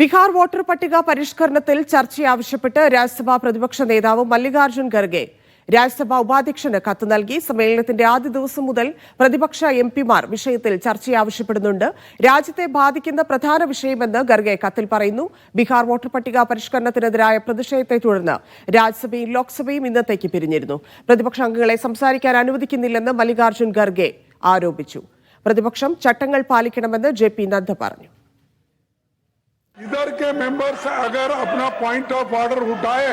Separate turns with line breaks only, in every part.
Bihar voter പട്ടിക പരിഷ്കരണത്തിൽ ചർച്ച ആവശ്യപ്പെട്ട് രാജ്യസഭാ പ്രതിപക്ഷ നേതാവ് മല്ലികാർജ്ജുൻ ഖർഗെ രാജ്യസഭാ ഉപാധ്യക്ഷന് കത്ത് നൽകി. സമ്മേളനത്തിന്റെ ആദ്യ ദിവസം മുതൽ പ്രതിപക്ഷ എംപിമാർ വിഷയത്തിൽ ചർച്ച ആവശ്യപ്പെടുന്നുണ്ട്. രാജ്യത്തെ ബാധിക്കുന്ന പ്രധാന വിഷയമെന്ന് ഖർഗെ കത്തിൽ പറയുന്നു. ബീഹാർ വോട്ടർ പട്ടിക പരിഷ്കരണത്തിനെതിരായ പ്രതിഷേധത്തെ തുടർന്ന് രാജ്യസഭയും ലോക്സഭയും ഇന്നത്തേക്ക് പിരിഞ്ഞിരുന്നു. പ്രതിപക്ഷ അംഗങ്ങളെ സംസാരിക്കാൻ അനുവദിക്കുന്നില്ലെന്ന് മല്ലികാർജ്ജുൻ ഖർഗെ ആരോപിച്ചു. പ്രതിപക്ഷം ചട്ടങ്ങൾ പാലിക്കണമെന്ന് JP നദ്ദ പറഞ്ഞു.
इधर के मेंबर्स अगर अपना पॉइंट ऑफ ऑर्डर उठाए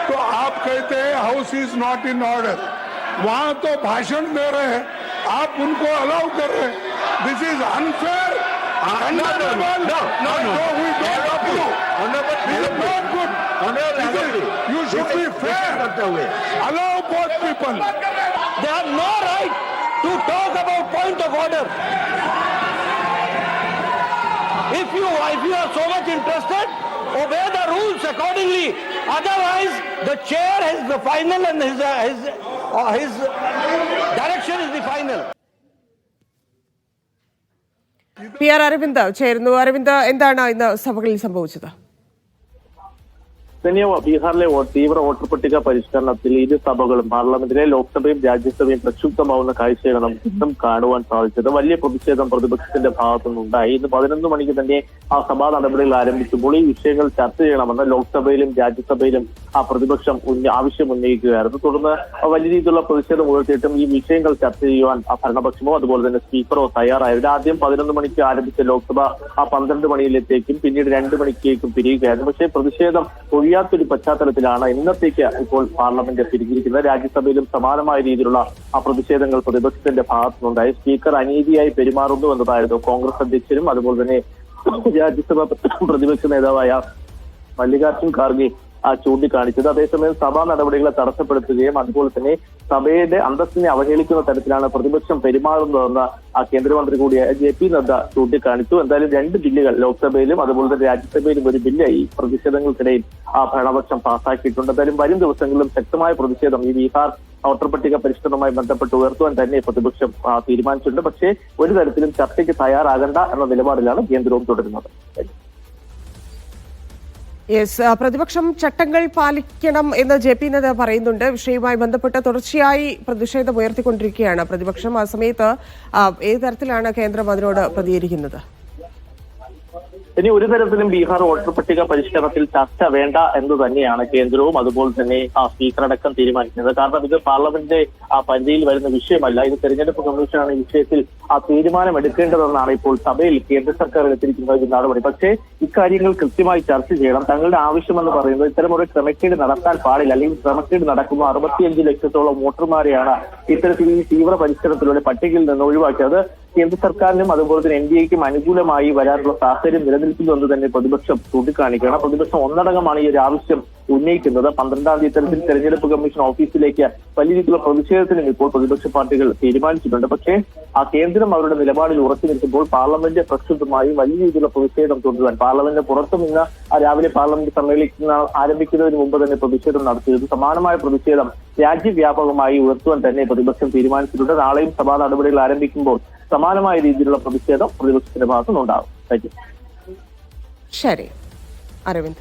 तो आप कहते हैं house is not in order. वहां तो भाषण दे रहे हैं, आप उनको अलाउ कर रहे हैं. This is unfair. You should be fair. Allow both people.
They have no right to talk about point of order. If you are so much interested, obey the rules accordingly. Otherwise, the chair is the final and his direction is the final.
PR Arvind ചേരുന്നു. അരവിന്ദ്, എന്താണ് ഇന്ന് സഭകളിൽ സംഭവിച്ചത്?
ബീഹാറിലെ തീവ്ര voter പട്ടിക പരിഷ്കരണത്തിൽ ഇരു സഭകളും പാർലമെന്റിലെ ലോക്സഭയും രാജ്യസഭയും പ്രക്ഷുബ്ധമാവുന്ന കാഴ്ചയാണ് നമുക്ക് ഇന്നും കാണുവാൻ സാധിച്ചത്. വലിയ പ്രതിഷേധം പ്രതിപക്ഷത്തിന്റെ ഭാഗത്തുനിന്നുണ്ടായി. ഇന്ന് 11 മണിക്ക് തന്നെ ആ സഭാ നടപടികൾ ആരംഭിക്കുമ്പോൾ ഈ വിഷയങ്ങൾ ചർച്ച ചെയ്യണമെന്ന് ലോക്സഭയിലും രാജ്യസഭയിലും ആ പ്രതിപക്ഷം ആവശ്യം ഉന്നയിക്കുകയായിരുന്നു. തുടർന്ന് വലിയ രീതിയിലുള്ള പ്രതിഷേധം ഉയർത്തിയിട്ടും ഈ വിഷയങ്ങൾ ചർച്ച ചെയ്യുവാൻ ആ ഭരണപക്ഷമോ അതുപോലെ തന്നെ സ്പീക്കറോ തയ്യാറായില്ല. ആദ്യം 11 മണിക്ക് ആരംഭിച്ച ലോക്സഭ ആ 12 മണിയിലേക്കും പിന്നീട് 2 മണിക്കേക്കും പിരിയുകയായിരുന്നു. പക്ഷേ പ്രതിഷേധം ഒഴിയാത്തൊരു പശ്ചാത്തലത്തിലാണ് ഇന്നത്തേക്ക് ഇപ്പോൾ പാർലമെന്റ് പിരിഞ്ഞിരിക്കുന്നത്. രാജ്യസഭയിലും സമാനമായ രീതിയിലുള്ള ആ പ്രതിഷേധങ്ങൾ പ്രതിപക്ഷത്തിന്റെ ഭാഗത്തുനിന്നുണ്ടായി. സ്പീക്കർ അനീതിയായി പെരുമാറുന്നു എന്നതായിരുന്നു കോൺഗ്രസ് അധ്യക്ഷനും അതുപോലെ തന്നെ രാജ്യസഭാ പ്രതിപക്ഷ നേതാവായ മല്ലികാർജ്ജുൻ ഖാർഗെ ചൂണ്ടിക്കാണിച്ചത്. അതേസമയം സഭാ നടപടികളെ തടസ്സപ്പെടുത്തുകയും അതുപോലെ തന്നെ സഭയുടെ അന്തസ്സിനെ അവഹേളിക്കുന്ന തരത്തിലാണ് പ്രതിപക്ഷം പെരുമാറുന്നതെന്ന് കേന്ദ്രമന്ത്രി കൂടിയായ JP നദ്ദ ചൂണ്ടിക്കാണിച്ചു. എന്തായാലും 2 ബില്ലുകൾ ലോക്സഭയിലും അതുപോലെ തന്നെ രാജ്യസഭയിലും ഒരു ബില്ല് ഈ പ്രതിഷേധങ്ങൾക്കിടയിൽ ഭരണപക്ഷം പാസാക്കിയിട്ടുണ്ട്. എന്തായാലും വരും ദിവസങ്ങളിലും ശക്തമായ പ്രതിഷേധം ഈ ബീഹാർ വോട്ടർ പട്ടിക പരിഷ്കരണവുമായി ബന്ധപ്പെട്ട് ഉയർത്തുവാൻ തന്നെ പ്രതിപക്ഷം തീരുമാനിച്ചിട്ടുണ്ട്. പക്ഷേ ഒരു തരത്തിലും ചർച്ചയ്ക്ക് തയ്യാറാകണ്ട എന്ന നിലപാടിലാണ് കേന്ദ്രവും തുടരുന്നത്.
പ്രതിപക്ഷം ചട്ടങ്ങൾ പാലിക്കണം എന്ന് JP നദ്ദ പറയുന്നുണ്ട്. വിഷയവുമായി ബന്ധപ്പെട്ട് തുടർച്ചയായി പ്രതിഷേധം ഉയർത്തിക്കൊണ്ടിരിക്കുകയാണ് പ്രതിപക്ഷം. ആ സമയത്ത് ഏത് തരത്തിലാണ് കേന്ദ്രം അതിനോട് പ്രതികരിക്കുന്നത്?
ഇനി ഒരു തരത്തിലും ബീഹാർ വോട്ടർ പട്ടിക പരിഷ്കരണത്തിൽ ചർച്ച വേണ്ട എന്ന് തന്നെയാണ് കേന്ദ്രവും അതുപോലെ തന്നെ സ്പീക്കർ അടക്കം തീരുമാനിക്കുന്നത്. കാരണം ഇത് പാർലമെന്റിന്റെ പരിധിയിൽ വരുന്ന വിഷയമല്ല. ഇത് തെരഞ്ഞെടുപ്പ് കമ്മീഷനാണ് ഈ വിഷയത്തിൽ തീരുമാനം എടുക്കേണ്ടതെന്നാണ് ഇപ്പോൾ സഭയിൽ കേന്ദ്ര സർക്കാർ എടുത്തിരിക്കുന്ന ഒരു നടപടി. പക്ഷേ ഇക്കാര്യങ്ങൾ കൃത്യമായി ചർച്ച ചെയ്യണം. തങ്ങളുടെ ആവശ്യമെന്ന് പറയുന്നത് ഇത്തരമൊരു ക്രമക്കേട് നടത്താൻ പാടില്ല, അല്ലെങ്കിൽ ക്രമക്കേട് നടക്കുന്ന 65 ലക്ഷത്തോളം വോട്ടർമാരെയാണ് ഇത്തരത്തിൽ ഈ തീവ്ര പരിഷ്കരണത്തിലൂടെ പട്ടികയിൽ നിന്ന് ഒഴിവാക്കിയത്. കേന്ദ്ര സർക്കാരിനും അതുപോലെ തന്നെ NDAയ്ക്കും അനുകൂലമായി വരാനുള്ള സാഹചര്യം നിലനിൽക്കുന്നുവെന്ന് തന്നെ പ്രതിപക്ഷം ചൂണ്ടിക്കാണിക്കണം. പ്രതിപക്ഷം ഒന്നടങ്കമാണ് ഈ ഒരു ആവശ്യം ഉന്നയിക്കുന്നത്. 12-ാം തീയതി ഇത്തരത്തിൽ തെരഞ്ഞെടുപ്പ് കമ്മീഷൻ ഓഫീസിലേക്ക് വലിയ രീതിയിലുള്ള പ്രതിഷേധത്തിനും ഇപ്പോൾ പ്രതിപക്ഷ പാർട്ടികൾ തീരുമാനിച്ചിട്ടുണ്ട്. പക്ഷേ കേന്ദ്രം അവരുടെ നിലപാടിൽ ഉറച്ചു നിൽക്കുമ്പോൾ പാർലമെന്റ് പ്രക്ഷുബ്ധമായി വലിയ രീതിയിലുള്ള പ്രതിഷേധം തുടരുവാൻ പാർലമെന്റിന് പുറത്തും ഇന്ന് രാവിലെ പാർലമെന്റ് സമ്മേളിക്കുന്ന ആരംഭിക്കുന്നതിന് മുമ്പ് തന്നെ പ്രതിഷേധം നടത്തിയത്. സമാനമായ പ്രതിഷേധം രാജ്യവ്യാപകമായി ഉയർത്തുവാൻ തന്നെ പ്രതിപക്ഷം തീരുമാനിച്ചിട്ടുണ്ട്. നാളെയും സഭാ നടപടികൾ ആരംഭിക്കുമ്പോൾ സമാനമായ രീതിയിലുള്ള പ്രതിഷേധം പ്രതിപക്ഷത്തിന്റെ ഭാഗത്തുനിന്നുണ്ടാകും.
ശരി അരവിന്ദ്.